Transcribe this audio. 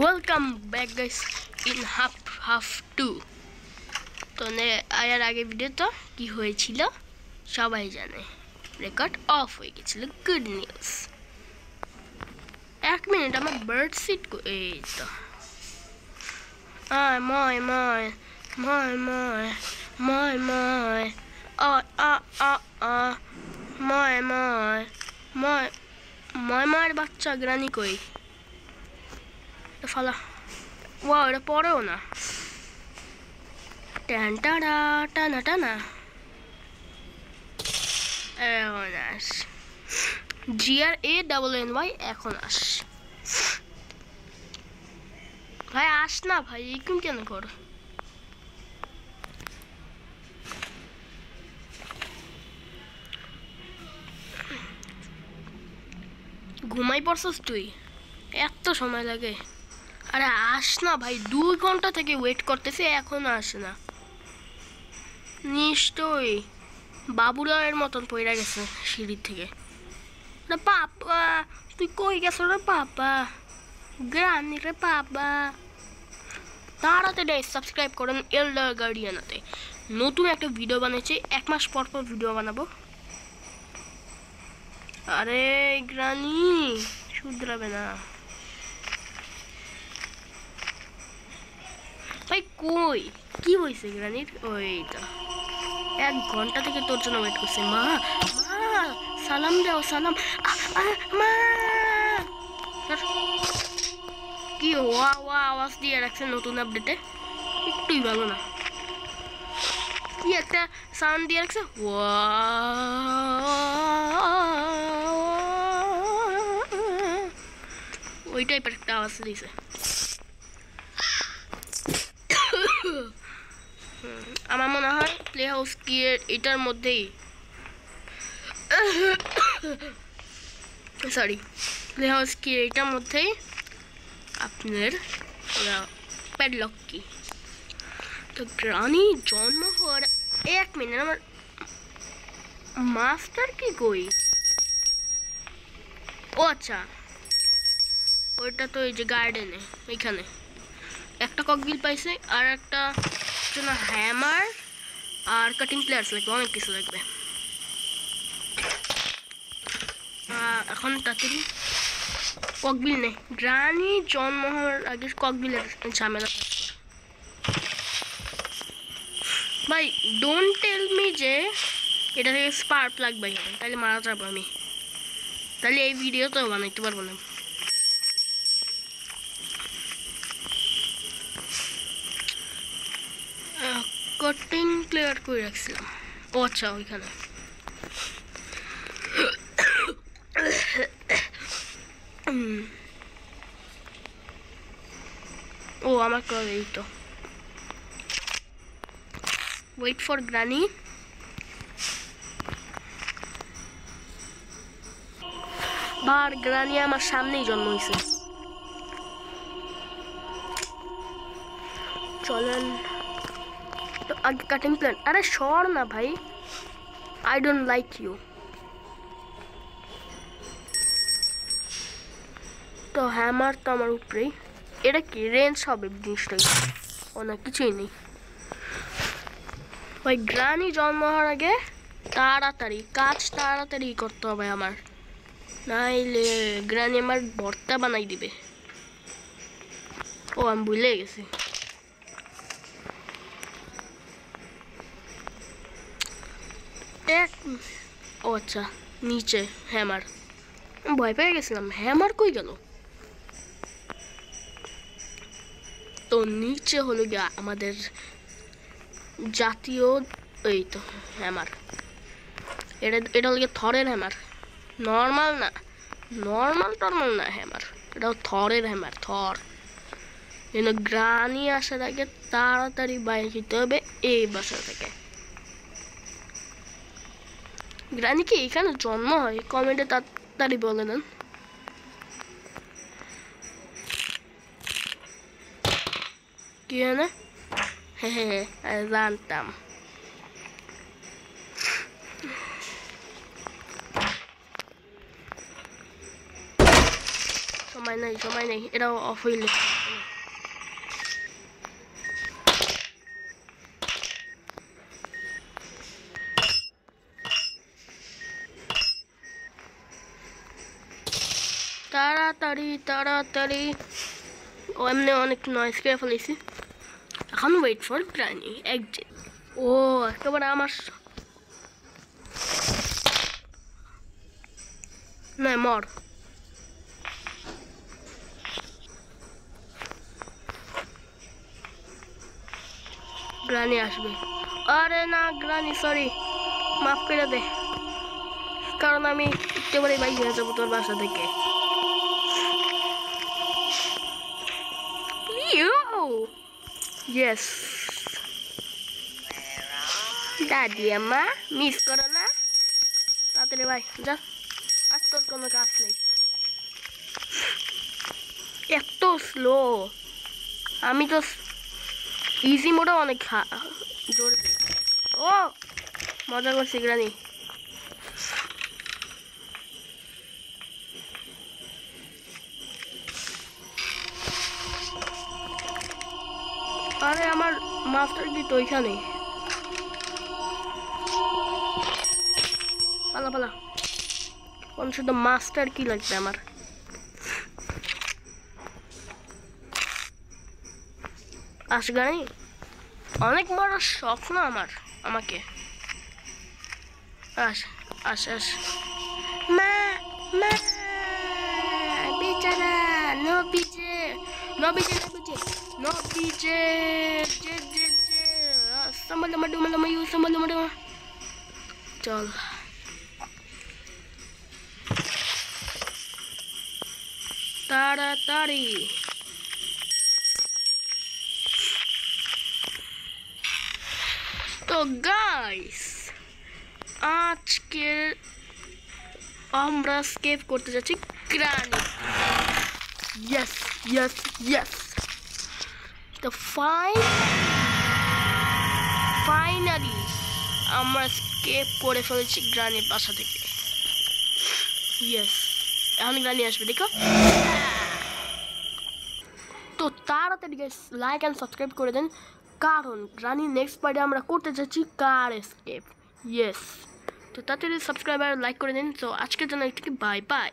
Welcome back guys in half 2। তো এর আগে ভিডিওতে কি হয়েছিল সবাই জানে, রেকর্ড অফ হয়ে গেছিল। Good news. 1 মিনিট আমার বার্ড সিট এই তো ময় ময় ময় ময় ময় ময় ময় ময় ময় ময় মায়ের বাচ্চা গ্রানি কই ফালা ওয়া এটা পড়েও না। টান টানা টানা টানা এখন আস GRANNY এখন আস ভাই, আস না ভাই, এরকম কেন কর? ঘুমাই পড়ছস তুই? এত সময় লাগে? আরে আস না ভাই, 2 ঘন্টা থেকে ওয়েট করতেছি, এখনো আসে না। নিশ্চয়ই বাবুরায়ের মতন পড়ে গেছে সিঁড়ি থেকে। রে পাপা, তুই কই গেছ রে পাপা? গ্রানি রে পাপা, তাড়াতাড়ি সাবস্ক্রাইব করেন এল্ডার গার্ডিয়ানাতে। নতুন একটা ভিডিও বানিয়েছি, 1 মাস পর পর ভিডিও বানাবো। আরে গ্রানি শুধরাবে না ভাই। কই কি হয়েছে গ্রানির? ওই তো 1 ঘন্টা থেকে তোর জন্য ওয়েট করছি। মা মা সালাম দাও, সালাম। মা কি ওয়া ওয়া আওয়াজ দিয়ে রাখছে নতুন আপডেটে, একটুই ভালো না। কি একটা সাউন্ড দিয়ে রাখছে, ওয়া ওই টাইপের একটা আওয়াজ দিয়েছে। আমার মনে হয় প্লে হাউস কি এটার মধ্যেই, সরি, প্লে হাউস কি এটার মধ্যেই আপনার প্যাডলক কি। তো গ্রানি জন্ম হওয়ার 1 মিনিট আমার মাস্টার কি কই? ও আচ্ছা, ওইটা তো এই যে গার্ডেনে, এইখানে একটা ককবিল পাইছে, আর একটা জন্য হ্যামার আর কাটিং প্লেয়ার্স লাগবে, অনেক কিছু লাগবে। এখন তাড়াতাড়ি ককবিল নেই। গ্রানি জন্ম হওয়ার আগে ককবিলের ঝামেলা ভাই। ডোন্ট টেল মি যে এটা থেকে স্পার্ক লাগবে, তাহলে মারা যাবো আমি, তাহলে এই ভিডিও তো বানাইতে পারবো না। কাটিং প্লেয়ার করে রাখছিলাম, ও আচ্ছা ওইখানে। ও আমার কবে এই তো ওয়েট ফর গ্রানি। বার গ্রানি আমার সামনেই জন্ম হয়েছে। চলেন তো আগে কাটিং প্ল্যান। আরে সর না ভাই, আই ডোন্ট লাইক ইউ। তো হ্যামার তো আমার উপরেই, এটা কি রেঞ্জ হবে জিনিসটাই? ও না, কিছুই নেই ভাই। গ্রানি জন্ম হওয়ার আগে তাড়াতাড়ি কাজ তাড়াতাড়ি করতে হবে আমার, নাইলে গ্রানি আমার ভর্তা বানাই দিবে। ও আমি ভুলে গেছি। ও আচ্ছা, নিচে হ্যামার। ভয় পেয়ে গেছিলাম, হ্যামার কই গেল? তো নিচে হলো গিয়া আমাদের জাতীয়, এই তো হ্যামার। এটা হলো গিয়ে থরের হ্যামার, নর্মাল না, নর্মাল না হ্যামার, এটা থরের হ্যামার, থর। গ্রানি আসার আগে তাড়াতাড়ি বাইরে যেতে হবে এই বাসা থেকে। গ্রানি কি এখানে জন্ম হয়? কমেন্টে তাড়াতাড়ি বলে দেন। কি না? হ্যাঁ জানতাম। সময় সময় নেই, এটাও অফ হইলে। তাড়াতাড়ি তাড়াতাড়ি, ও এমনি অনেক নয়েজ করে ফেলেছি। এখন ওয়েট ফর গ্রানি এক্সিট। ও একেবারে আমার না মর। গ্রানি আসবে। আরে না গ্রানি, সরি, মাফ করে দে, কারণ আমি একেবারে বাইক হয়ে যাবো তোর বাসা থেকে। ইয়েস দাদি আম্মা, মিস করো না। তাড়াতাড়ি ভাই যা, আজ তোর কোনো কাজ নেই। এত স্লো, আমি তো ইজি মোডে অনেক জোরে। ও মজা করছি গ্রানি। আরে আমার মাস্টার কি তো ওইখানে। পালা পালা, কোন শুধু মাস্টার কি লাগবে আমার। আস গানি, অনেক বড় শখ না আমার, আমাকে আস আস আস। মা মা বেচারা, নো পিছে নো পিছে নো পিছে নো পিছে, যে যে যে সামাল মাডু মাল মায়ু সামাল মাডু। চল তাড়াতাড়ি। তো গাইস, আজকে আমরা স্কেপ করতে যাচ্ছি গ্রানি। ইয়েস ইয়েস ইয়েস, তো ফাইনালি আমরা স্কেপ করে ফেলেছি গ্রানির বাসা থেকে। ইয়েস, এখন গ্রানি আসবে দেখো। তো তাড়াতাড়ি গাইস লাইক অ্যান্ড সাবস্ক্রাইব করে দেন, কারণ গ্রানি নেক্সট পার্টে আমরা করতে যাচ্ছি কার এসকেপ। ইয়েস, তো তাড়াতাড়ি সাবস্ক্রাইব আর লাইক করে দিন। তো আজকের জন্য একটু বাই বাই।